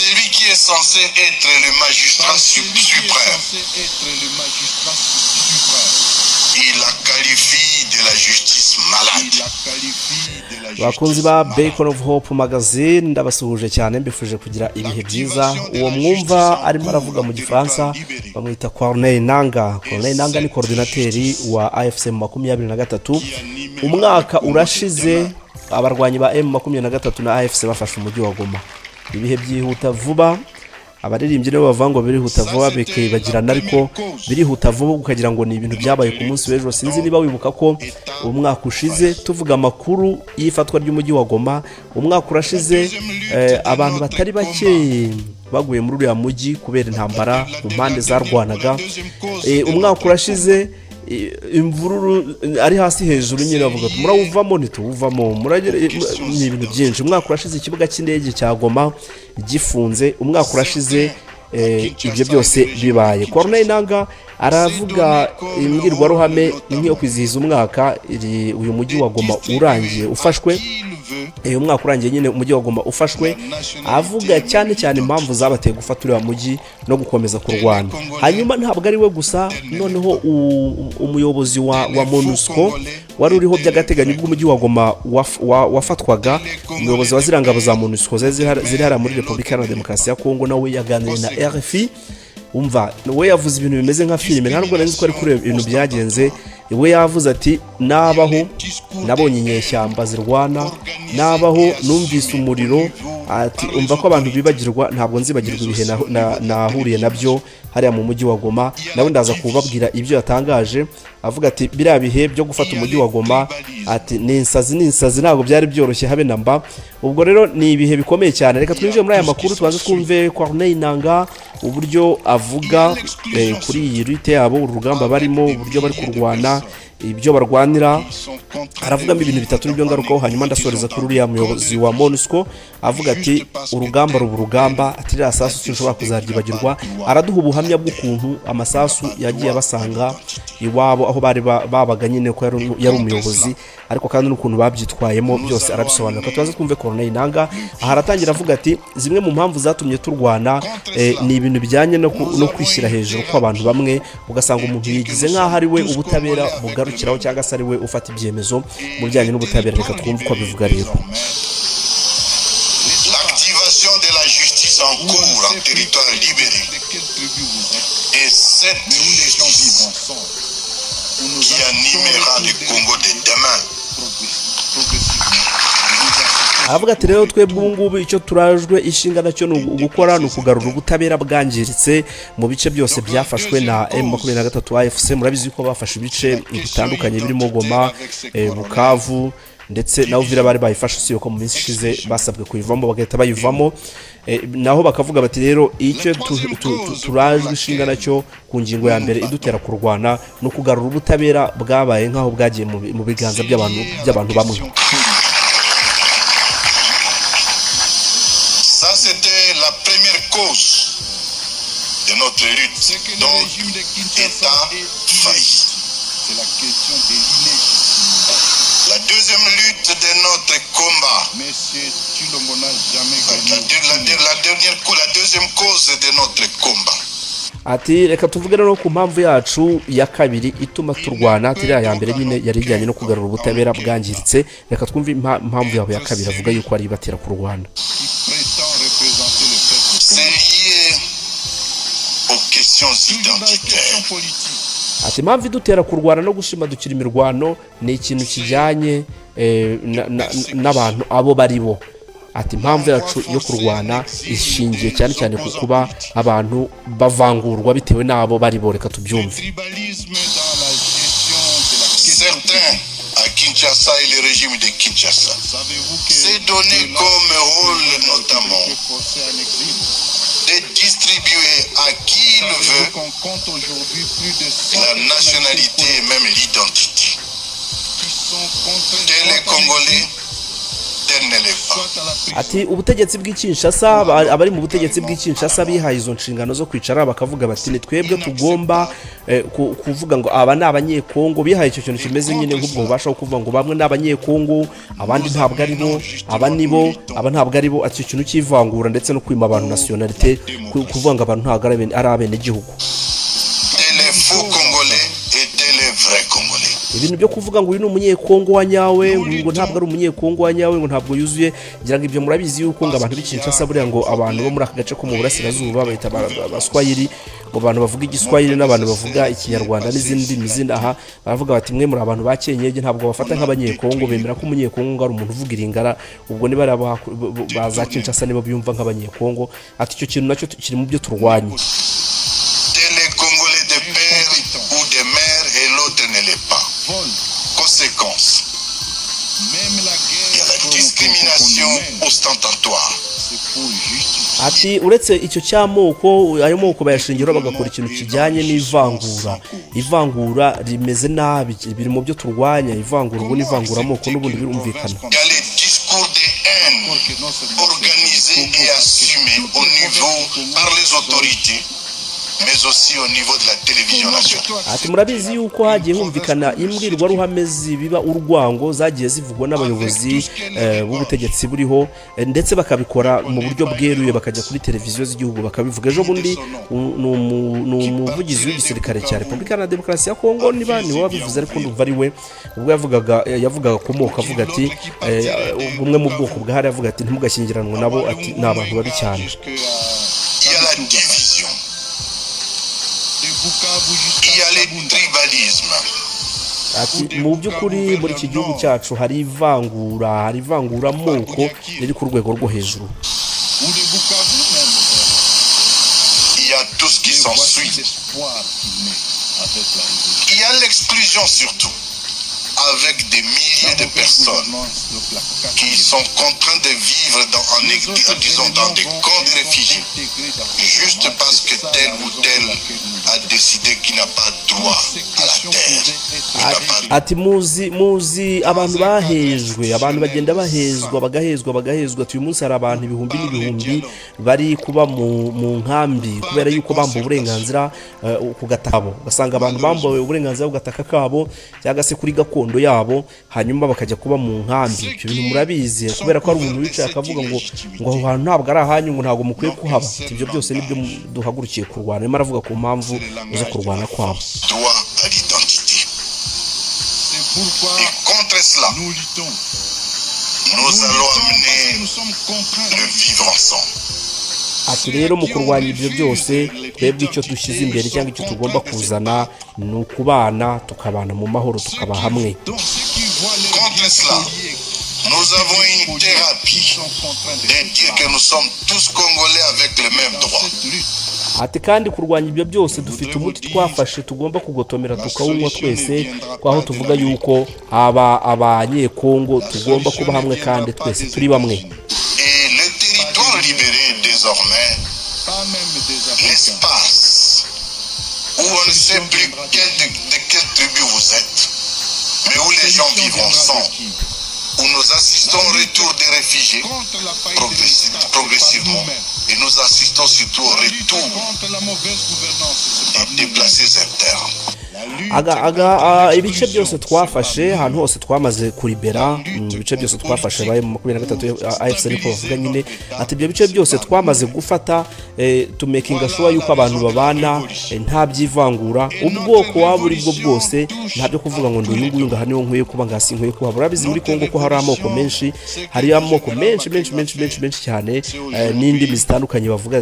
celui qui est censé être le magistrat suprême. Il la qualifie de la justice malade. Bakunzi ba Beacon of Hope magazine ndabasuhuje cyane mbifuje kugira ibihe byiza. Uwo mwumva arimo aravuga mu gifaransa bamwita Corneille Nangaa. Corneille Nangaa ni coordinateri wa AFC M23. Umwaka urashize abarwanyi ba M23 na AFC bafashe umujyi wa Goma. Ibihe byihuta vuba, abaririmbyi nibo bavango birihuta vuba bekibagirana, ariko birihuta vuba ukagira ngo ni ibintu byabaye ku munsi w'ejo. Sinzi niba wibuka ko umwaka ushize tuvuga amakuru y'ifatwa ry'umujyi wa Goma. Umwaka urashize abantu batari bake baguye muri uriya mujyi kubera intambara ku mpande zarwanaga. Umwaka urashize imvururu ari hasi hejuru nyine bavuga murawuvamo ntituvamo ni ibintu byinshi. Umwaka urashize ikibuga cy'indege cya Goma gifunze. Umwaka urashize ibyo byose bibaye. Corneille Nangaa aravuga imbwirwaruhame nk'iyo kwizihiza umwaka uyu mujyi wa Goma urangiye ufashwe. Umwaka urangiye nyine umujyi wa Goma ufashwe, avuga cyane cyane impamvu zabateye gufata uriya mujyi no gukomeza kurwana. Hanyuma ntabwo ari we gusa, noneho umuyobozi wa MONUSCO wari uriho by'agateganyo bw'umujyi wa Goma wafatwaga, umuyobozi wa zirangabo za MONUSCO ziri hara muri Repubulika Iharanira Demokarasi ya Kongo, nawe yaganiriye na RFI. Umva we yavuze ibintu bimeze nka filime, ntabwo nari nzi ko ari kureba ibintu byagenze. We yavuze ati nabaho nabonye inyeshyamba zirwana, nabaho numvise umuriro, ati umva ko abantu bibagirwa, ntabwo nzibagirwa ibihe nahuriye nabyo hariya mu mujyi wa Goma. Nawe ndaza kubabwira ibyo yatangaje, avuga ati biriya bihe byo gufata umujyi wa Goma, ati ni insazi ntabwo byari byoroshye habe namba. Ubwo rero ni ibihe bikomeye cyane. Reka twinjire muri aya makuru tubanze twumve Corneille Nangaa uburyo avuga kuri iyi rite yabo, urugamba barimo, uburyo bari kurwana, ibyo barwanira. Aravugamo ibintu bitatu n'ibyo ngarukaho, hanyuma ndasoreza kuri uriya muyobozi wa MONUSCO avuga ati urugamba ruba urugamba, ati rya sasu sinshobora kuzaryibagirwa. Araduha ubuhamya bw'ukuntu amasasu yagiye abasanga iwabo aho bari babaga nyine ko yari umuyobozi, ariko kandi n'ukuntu babyitwayemo byose arabisobanura. Tubanze twumve Corneille Nangaa. Aha aratangira avuga ati zimwe mu mpamvu zatumye turwana ni ibintu bijyanye no kwishyira hejuru kw'abantu bamwe, ugasanga umuntu yigize nk'aho ari we ubutabera bugarukiraho cyangwa se ari we ufata ibyemezo mu bijyanye n'ubutabera. Reka twumve uko abivuga rero. L'activation de la justice en cours en territoire libéré et cette justice qui animera le Congo de demain. Avuga ati rero twebwe ubu ngubu icyo turajwe ishinga nacyo ni ugukora, ni ukugarura ubutabera bwangiritse mu bice byose byafashwe na M23 AFC. Murabizi ko bafashe ibice bitandukanye birimo Goma, Bukavu ndetse na Uvira bari bayifashe, siyo ko mu minsi ishize basabwe kuyivamo bagahita bayivamo. Naho bakavuga bati rero icyo turajwe ishinga nacyo ku ngingo ya mbere idutera kurwana no kugarura ubutabera bwabaye nkaho bwagiye mu biganza by'abantu bamwe. Ça, c'était la première cause de notre lutte. Donc, État failli. La deuxième lutte de notre combat, la deuxième cause de notre combat. Ati reka tuvuge no ku mpamvu yacu ya kabiri ituma turwana. Ati ya mbere nyine yari ijyanye no kugarura ubutabera bwangiritse. Reka twumve impamvu yabo ya kabiri avuga yuko ari batera kurwana. C'est lié aux questions identitaires. Ati impamvu idutera kurwana no gushimadukira imirwano ni ikintu kijyanye n'abantu abo bari bo. Ati impamvu yacu yo kurwana ishingiye cyane cyane ku kuba abantu bavangurwa bitewe n'abo bari bo. Reka tubyumve. Certains à Kinshasa et le régime de Kinshasa s'est donné comme rôle notamment de distribuer à qui il veut la nationalité et même l'identité. Tel les Congolais, tel n'est pas. ati ubutegetsi bw'Kinshasa abari mu butegetsi bw'Kinshasa bihaye izo nshingano zo kwicara bakavuga bati ni twebwe tugomba kuvuga ngo aba ni abanyekongo, bihaye icyo kintu kimeze nyine nk'ubwo bubasha kuvuga ngo bamwe ni abanyekongo abandi ntabwo ari bo, aba nibo aba ntabwo ari bo, ati icyo kintu cy'ivangura ndetse no kwima abantu nationalité, kuvuga ngo abantu ntabwo ari abenegihugu. Ibintu byo kuvuga ngo uyu ni umunyekongo wa nyawe, ngo ntabwo ari umunyekongo wa nyawe, ngo ntabwo yuzuye, ngira ngo ibyo murabizi yuko ngo abantu b'Kinshasa buriya ngo abantu bo muri aka gace ko mu burasirazuba bahita abaswahili, ngo abantu bavuga igiswahili n'abantu bavuga ikinyarwanda n'izindi ndimi aha baravuga bati mwe muri abantu ba Kenyeje ntabwo bafata nk'abanyekongo, bemera ko umunyekongo ari umuntu uvuga iringara, ubwo niba baza Kinshasa nibo byumva nk'abanyekongo. Ati icyo kintu nacyo kiri mu byo turwanye. Conséquence, il y a la discrimination ostentatoire. Ati uretse icyo cy'amoko, ayo moko bayashingiraho bagakora ikintu kijyanye n'ivangura. Ivangura rimeze nabi, biri mu byo turwanya. Ivangura ubu n'ivangura amoko n'ubundi birumvikana. Il y a les discours de haine organisés et assumés au niveau par les autorités, mais aussi au niveau de la télévision nationale. Ati murabizi yuko hagiye humvikana imbwirwaruhame zibiba urwango zagiye zivugwa n'abayobozi b'ubutegetsi buriho, ndetse bakabikora mu buryo bweruye, bakajya kuri televiziyo z'igihugu bakabivuga. Ejo bundi ni umuvugizi w'igisirikare cya Repubulika na Demokarasi ya Kongo, niba ni wabivuze ariko ndumva ari we, ubwo yavugaga komoka avuga ati bumwe mu bwoko bwahari, avuga ati ntimugashyingiranwe nabo, ati ni abantu babi cyane. Il y a le tribalisme. Ati mu by'ukuri muri iki gihugu cyacu hari ivangura amoko riri ku rwego rwo hejuru. Il y a tout ce qui s'ensuit. Il y a l'exclusion surtout, avec des milliers de personnes qui sont contraintes de vivre dans des camps de réfugiés, juste parce que tel ou tel a décidé qu'il n'a pas droit à la terre. Ati muzi abantu bahejwe, abantu bagenda bagahezwa. Uyu munsi hari abantu ibihumbi n'ibihumbi bari kuba mu nkambi kubera yuko bambuwe uburenganzira ku gatabo. Ugasanga abantu bambuwe uburenganzira ku gataka kabo cyangwa se kuri gakondo yabo, hanyuma bakajya kuba mu nkambi. Ibyo bintu murabizi, kubera ko ari umuntu wicaye akavuga ngo aho hantu ntabwo ari ahanyu, ngo ntabwo mukwiye kuhaba. Ibyo byose nibyo duhagurukiye kurwana. Arimo aravuga ku mpamvu zo kurwana kwabo. Et contre cela, nous allons amener le vivre ensemble. Ati rero mu kurwanya ibyo byose, twebwe icyo dushyize imbere cyangwa icyo tugomba kuzana ni ukubana, tukabana mu mahoro, tukaba hamwe. Contre cela, nous avons une thérapie de dire que nous sommes tous Congolais avec les mêmes droits. Ati kandi kurwanya ibyo byose dufite umuti twafashe tugomba kugotomera tukawunywa twese, kwaho tuvuga yuko abanyekongo tugomba kuba hamwe kandi twese turi bamwe. Et le territoire libéré désormais, l'espace où on ne sait plus de quelle tribu vous êtes, mais où les gens vivent ensemble, où nous assistons au retour des réfugiés progressivement, et nous assistons surtout au retour des déplacés internes. Ibice byose twafashe, ahantu hose twamaze kuribera, ibice byose twafashe baye mu 23 AFC niko bavuga nyine. Ati ibyo bice byose twamaze gufata, to making sure yuko abantu babana nta byivangura, ubwoko waba uri bwo bwose, nta byo kuvuga ngo ndo uyu ngo haniho nkwiye kuba ngasi nkwiye kuba. Urabizi muri Kongo ko hari amoko menshi, hari amoko menshi cyane, n'indimi zitandukanye bavuga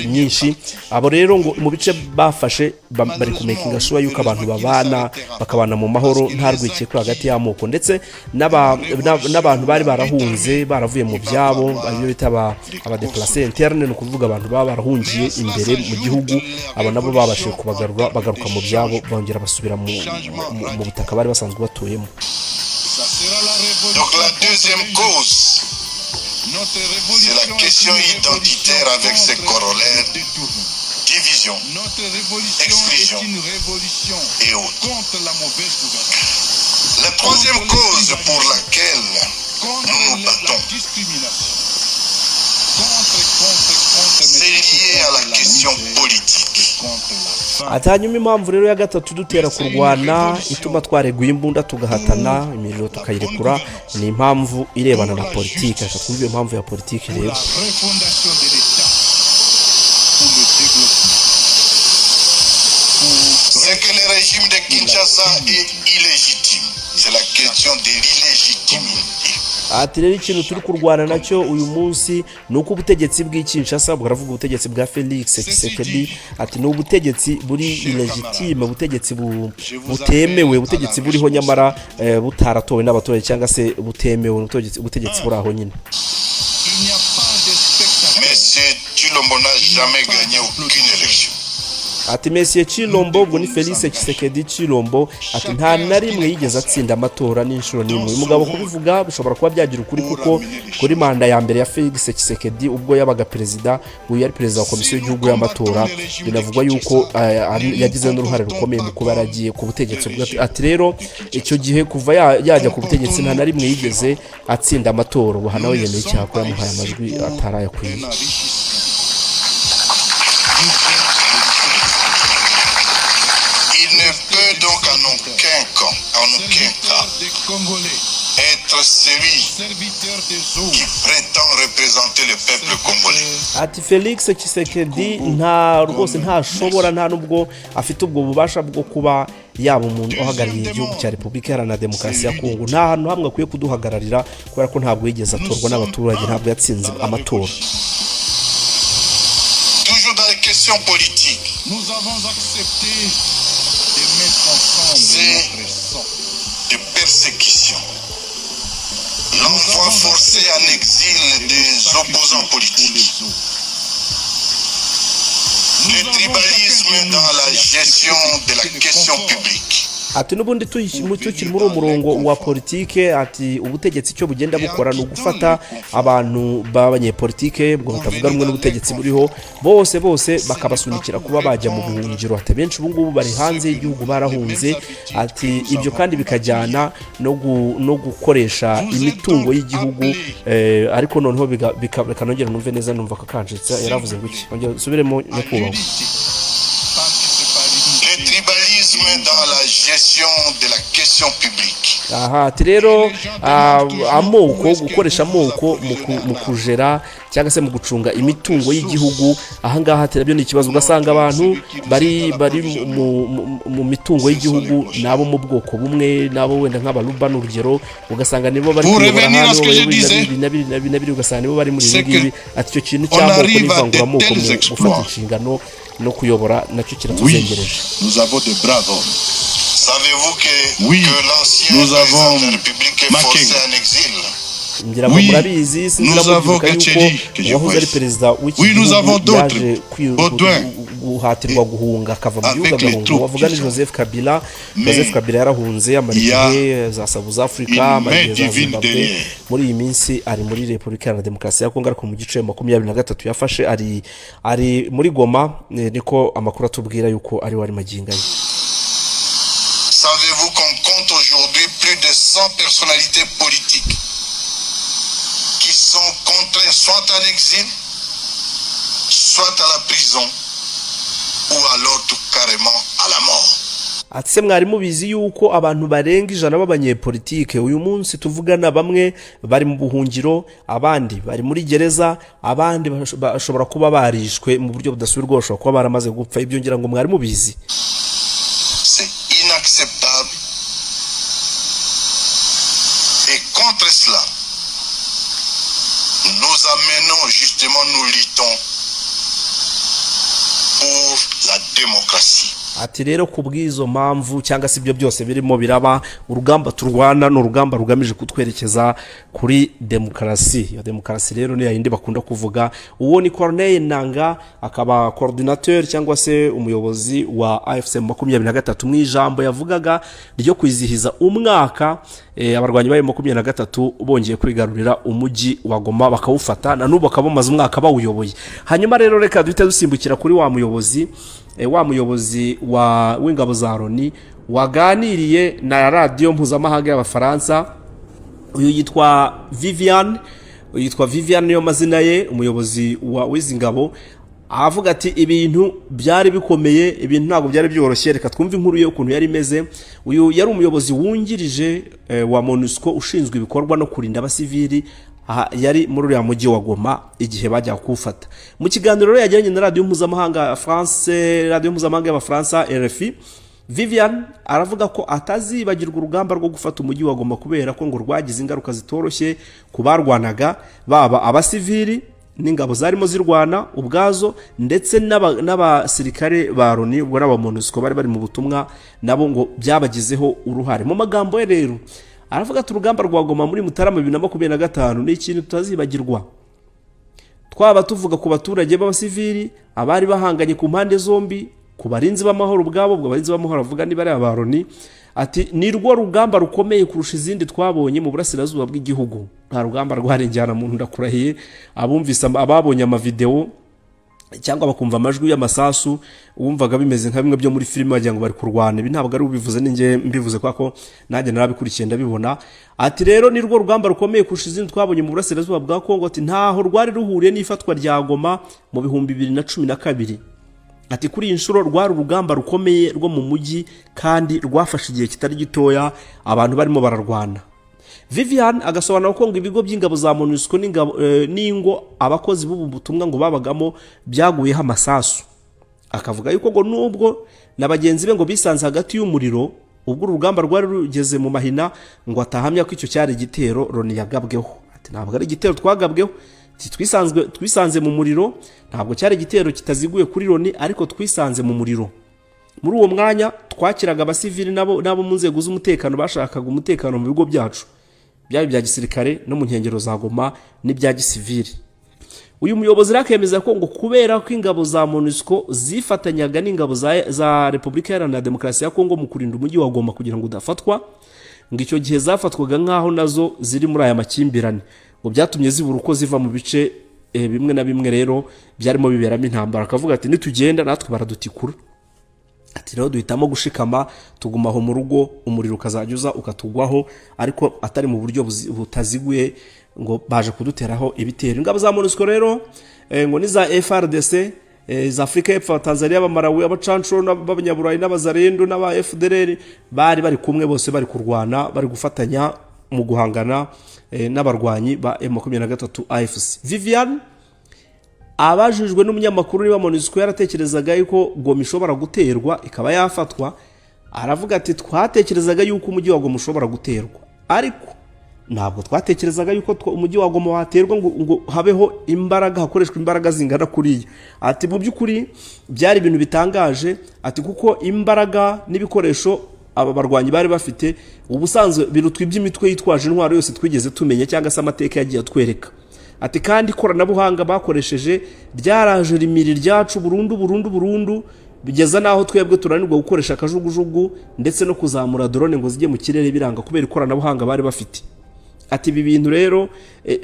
nyinshi. Abo rero ngo mu bice bafashe bari ku making sure yuko abantu babana, bakabana mu mahoro nta rwikekwe hagati y'amoko, ndetse n'abantu bari barahunze baravuye mu byabo, ayo bita aba déplacés internes, no kuvuga abantu barahungiye imbere mu gihugu, aba nabo babashije bagaruka mu byabo, bongera basubira mu bitaka bari basanzwe batuyemo. Donc la deuxième cause, c'est la question identitaire avec ses corollaires, division, exclusion et autres. La troisième cause pour laquelle nous nous battons. C'est lié à la question politique. ati hanyuma impamvu rero ya gatatu dutera kurwana ituma twareguye imbunda tugahatana imiriro tukayirekura ni impamvu irebana na politiki. Reka twumve impamvu ya politiki rero. C'est que le régime de Kinshasa est illégitime. C'est la question de l'illégitimité. ati rero ikintu turi kurwana nacyo uyu munsi ni uko ubutegetsi bw'Kinshasa bwaravuga ubutegetsi bwa Felix Tshisekedi ati ni ubutegetsi buri illegitime, ubutegetsi butemewe, ubutegetsi buriho nyamara butaratowe n'abaturage cyangwa se butemewe, ubutegetsi buri aho nyine. Monsieur Tshilombo n'a jamais gagné aucune élection. ati Monsieur Tshilombo ubwo ni Felix Tshisekedi Tshilombo ati nta na rimwe yigeze atsinda amatora n'inshuro n'imwe. Uyu mugabo kubivuga bishobora kuba byagira ukuri kuko kuri manda ya mbere ya Felix Tshisekedi ubwo yabaga perezida, uyu yari perezida wa komisiyo y'igihugu y'amatora, binavugwa yuko yagize n'uruhare rukomeye mu kuba yaragiye ku butegetsi. Ati rero icyo gihe kuva yajya ku butegetsi nta na rimwe yigeze atsinda amatora. Ubu nawe yemeye icyaha ko yamuhaye amajwi atarayakwiye. Donc en aucun cas être celui qui prétend représenter le peuple congolais. ati Felix Tshisekedi rwose ntashobora, nta nubwo afite ubwo bubasha bwo kuba yaba umuntu uhagarariye igihugu cya Repubulika Iharanira Demokarasi ya Kongo. nta hantu hamwe akwiye kuduhagararira kubera ko ntabwo yigeze atorwa n'abaturage, ntabwo yatsinze amatora. Toujours dans les questions politiques, nous avons accepté c'est de persécution, l'envoi forcé en exil des opposants politiques, le tribalisme dans la gestion de la question publique. ati n'ubundi tukiri muri uwo murongo wa politike, ati ubutegetsi icyo bugenda bukora ni ugufata abantu b'abanyepolitike bwo batavuga rumwe n'ubutegetsi buriho bose bakabasunikira kuba bajya mu buhungiro. Ati benshi ubu ngubu bari hanze y'igihugu barahunze. Ati ibyo kandi bikajyana no gukoresha imitungo y'igihugu, ariko noneho bikanongera numve neza, numva ko kanjitse yaravuze ngo iki, ongera usubiremo nyakubahwa. Dans la gestion de la question publique. ati rero amoko, gukoresha amoko mu kujera cyangwa se mu gucunga imitungo y'igihugu. ahangaha nabyo ni ikibazo, ugasanga abantu bari mu mitungo y'igihugu nabo mu bwoko bumwe, nabo wenda nk'abaruba n'urugero, ugasanga nibo bari kuyobora hano nabiri, ugasanga nibo bari muri ibi ngibi. ati icyo kintu cy'amoko n'ivanguramoko mu gufata inshingano no kuyobora nacyo kiratuzengereje. Nous avons de braves hommes. Savez-vous que l'ancien président de la République est forcé en exil? ngira ngo murabizi, sinzira kuvuga yuko uwahoze ari perezida w'igihugu yaje guhatirwa guhunga akava mu gihugu agahunga. wavuga ni Joseph Kabila yarahunze amara igihe za South Africa, amara igihe za Zimbabwe. muri iyi minsi ari muri Repubulika Iharanira Demokarasi ya Kongo, ariko mu gice 23 yafashe ari muri Goma, niko amakuru atubwira yuko ari wari maginga ye. Savez-vous qu'on compte aujourd'hui plus de 100 personnalités politiques qui sont contraintes soit en exil, soit à la prison, ou alors tout carrément à la mort. ati se mwari mubizi yuko abantu barenga 100 b'abanyepolitike uyu munsi tuvugana, bamwe bari mu buhungiro, abandi bari muri gereza, abandi bashobora kuba barishwe mu buryo budasubirwaho, bashobora kuba baramaze gupfa. ibyo ngira ngo mwari mubizi. C'est inacceptable. Et contre cela, nous amenons justement, nous luttons pour la démocratie. ati rero kubw'izo mpamvu cyangwa se ibyo byose birimo biraba, urugamba turwana ni urugamba rugamije kutwerekeza kuri demokarasi. iyo demokarasi rero ni yindi bakunda kuvuga. uwo ni Corneille Nangaa, akaba coordinateur cyangwa se umuyobozi wa AFC 23 mu ijambo yavugaga ryo kwizihiza umwaka abarwanyi bayo 23 bongeye kwigarurira umujyi wa Goma bakawufata, na n'ubu bakabamaza umwaka bawuyoboye. hanyuma rero reka duhite dusimbukira kuri wa muyobozi w'ingabo za Loni waganiriye na radio mpuzamahanga y'Abafaransa uyu yitwa Vivian niyo mazina ye, umuyobozi w'izi ngabo, avuga ati ibintu byari bikomeye, ibintu ntabwo byari byoroshye. Reka twumve inkuru ye ukuntu yari imeze. Uyu yari umuyobozi wungirije wa MONUSCO ushinzwe ibikorwa no kurinda abasivili, yari muri uriya mujyi wa Goma igihe bajya kuwufata. Mu kiganiro rero yajyanye na radiyo mpuzamahanga y'Abafaransa RFI, Vivian aravuga ko atazibagirwa urugamba rwo gufata umujyi wa Goma kubera ko ngo rwagize ingaruka zitoroshye ku barwanaga, baba abasivili n'ingabo zarimo zirwana ubwazo, ndetse n'abasirikare ba Loni ubwo n'aba MONUSCO bari mu butumwa, nabo ngo byabagizeho uruhare. Mu magambo ye rero aravuga ati urugamba rwa Goma muri Mutarama 2025 ni ikintu tutazibagirwa. Twaba tuvuga ku baturage b'abasivili, abari bahanganye ku mpande zombi, ku barinzi b'amahoro ubwabo, ubwo barinzi b'amahoro avuga niba ari abaroni, ati ni rwo rugamba rukomeye kurusha izindi twabonye mu burasirazuba bw'igihugu. Nta rugamba rwarenjyana muntu, ndakurahiye abumvise ababonye amavideo cyangwa bakumva amajwi y'amasasu, wumvaga bimeze nka bimwe byo muri filime bagira ngo bari kurwana. Ibi ntabwo ari ubivuze, ninjye mbivuze kwako nanjye narabikurikiye ndabibona. Ati rero ni rwo rugamba rukomeye kurusha izindi twabonye mu burasirazuba bwa Kongo. Ati ntaho rwari ruhuriye n'ifatwa rya Goma mu 2012. Ati kuri iyi nshuro rwari urugamba rukomeye rwo mu mujyi kandi rwafashe igihe kitari gitoya abantu barimo bararwana. Vivian agasobanura ko ngo ibigo by'ingabo za MONUSCO n'ingo abakozi b'ubu butumwa ngo babagamo byaguyeho amasasu. Akavuga yuko ngo nubwo na bagenzi be ngo bisanze hagati y'umuriro ubwo urugamba rwari rugeze mu mahina, ngo atahamya ko icyo cyari igitero Loni yagabweho. Ati ntabwo ari igitero twagabweho, twisanze mu muriro, ntabwo cyari igitero kitaziguye kuri Loni, ariko twisanze mu muriro. Muri uwo mwanya twakiraga abasivili nabo mu nzego z'umutekano bashakaga umutekano mu bigo byacu, byaba bya gisirikare no mu nkengero za Goma n'ibya gisivili. Uyu muyobozi rakemeza ko ngo kubera ko ingabo za MONUSCO zifatanyaga n'ingabo za Repubulika Iharanira Demokarasi ya Kongo mu kurinda umujyi wa Goma kugira ngo udafatwa, ngo icyo gihe zafatwaga nkaho nazo ziri muri aya makimbirane, ngo byatumye zibura uko ziva mu bice bimwe na bimwe rero byarimo biberamo intambara. Akavuga ati nitugenda natwe baradutikura. Ati rero duhitamo gushikama tugumaho mu rugo, umuriro ukazajya ukatugwaho, ariko atari mu buryo butaziguye ngo baje kuduteraho ibitero. Ingabo za MONUSCO rero ngo ni za FRDC, za Afrika y'Epfo, Tanzania, Malawi, abacancuro n'abanyaburayi n'abazarendo n'aba FDLR bari kumwe, bose bari kurwana, bari gufatanya mu guhangana n'abarwanyi ba M23 AFC. Vivian abajijwe n'umunyamakuru niba MONUSCO yaratekerezaga yuko Goma ishobora guterwa ikaba yafatwa, aravuga ati twatekerezaga yuko umujyi wa Goma ushobora guterwa, ariko ntabwo twatekerezaga yuko umujyi wa Goma waterwa ngo habeho imbaraga, hakoreshwa imbaraga zingana kuriya. Ati mu by'ukuri byari ibintu bitangaje, ati kuko imbaraga n'ibikoresho aba barwanyi bari bafite ubusanzwe birutwa iby'imitwe yitwaje intwaro yose twigeze tumenye cyangwa se amateka yagiye atwereka. Ati kandi ikoranabuhanga bakoresheje ryaraje rimiri ryacu burundu, bigeza naho twebwe turanirwa gukoresha akajugujugu ndetse no kuzamura drone ngo zijye mu kirere biranga kubera ikoranabuhanga bari bafite. Ati ibi bintu rero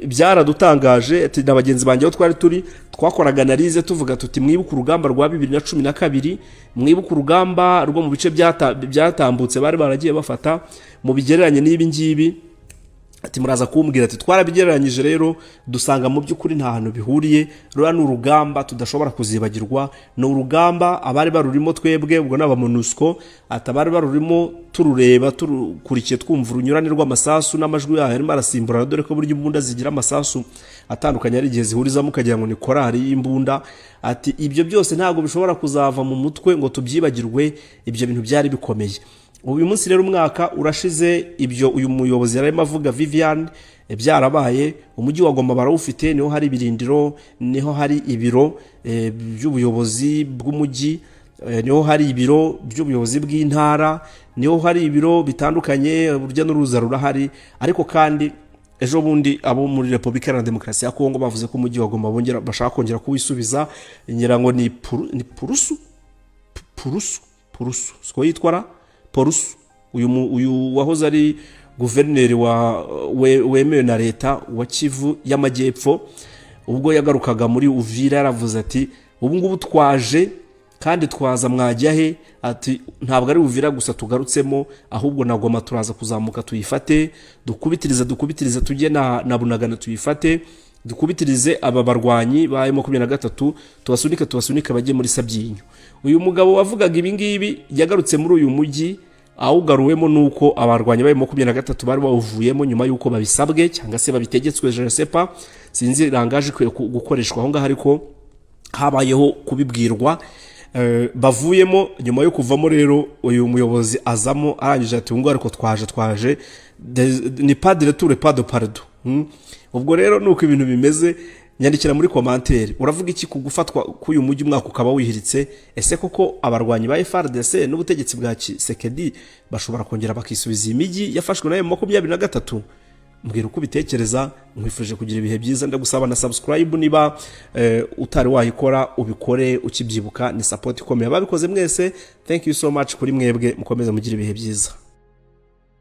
byaradutangaje. Ati na bagenzi banjye aho twari turi twakoraga analize tuvuga tuti mwibuka urugamba rwa 2012, mwibuka urugamba rwo mu bice byatambutse bari baragiye bafata mu bigereranye n'ibi ngibi. Ati muraza kumbwira ati twarabigereranyije rero dusanga mu by'ukuri nta hantu bihuriye. Rura n'urugamba tudashobora kuzibagirwa, no urugamba abari barurimo twebwe ubwo n'aba MONUSCO, atabari barurimo turureba turukurikiye twumva urunyurane rw'amasasu n'amajwi yaho arimo arasimbura, dore ko buryo imbunda zigira amasasu atandukanye ari igihe zihurizamo ukagira ngo ni korari y'imbunda. Ati ibyo byose ntabwo bishobora kuzava mu mutwe ngo tubyibagirwe, ibyo bintu byari bikomeye. Uyu munsi rero umwaka urashize ibyo uyu muyobozi yarimo avuga Vivian byarabaye. Umujyi wa Goma barawufite, niho hari ibirindiro, niho hari ibiro by'ubuyobozi bw'umujyi, niho hari ibiro by'ubuyobozi bw'intara, niho hari ibiro bitandukanye, urujya n'uruza rurahari. Ariko kandi ejo bundi abo muri Repubulika Iharanira Demokarasi ya Kongo bavuze ko umujyi wa Goma bashaka kongera kuwisubiza, ngira ngo ni Purusu siko yitwara Porusu. Uyu wahoze ari guverineri wemewe na leta wa Kivu y'Amajyepfo, ubwo yagarukaga muri Uvira yaravuze ati ubu ngubu twaje kandi twaza mwajya he? Ati ntabwo ari Uvira gusa tugarutsemo, ahubwo na Goma turaza kuzamuka tuyifate, dukubitirize tujye na Bunagana tuyifate, dukubitirize aba barwanyi ba M23 tubasunika bajye muri Sabyinyo. Uyu mugabo wavugaga ibi ngibi yagarutse muri uyu mujyi, awugaruwemo nuko abarwanyi ba M23 bari bawuvuyemo nyuma yuko babisabwe cyangwa se babitegetswe, je ne sais pas, sinzi rangaje gukoreshwa aho ngaho, ariko habayeho kubibwirwa. Bavuyemo nyuma yo kuvamo rero uyu muyobozi azamo arangije ati ngo ariko twaje ni pas de retour pas de pardon. Ubwo rero nuko ibintu bimeze. Nyandikira muri commentaire, uravuga iki ku gufatwa k'uyu mujyi umwaka ukaba wihiritse? Ese koko abarwanyi ba FARDC n'ubutegetsi bwa Tshisekedi bashobora kongera bakisubiza imijyi yafashwe na M23? Mbwira uko bitekereza. Nkwifurije kugira ibihe byiza, ndagusaba na subscribe niba utari wayikora ubikore ukibyibuka, ni support ikomeye ababikoze mwese. Thank you so much kuri mwebwe, mukomeze mugira ibihe byiza.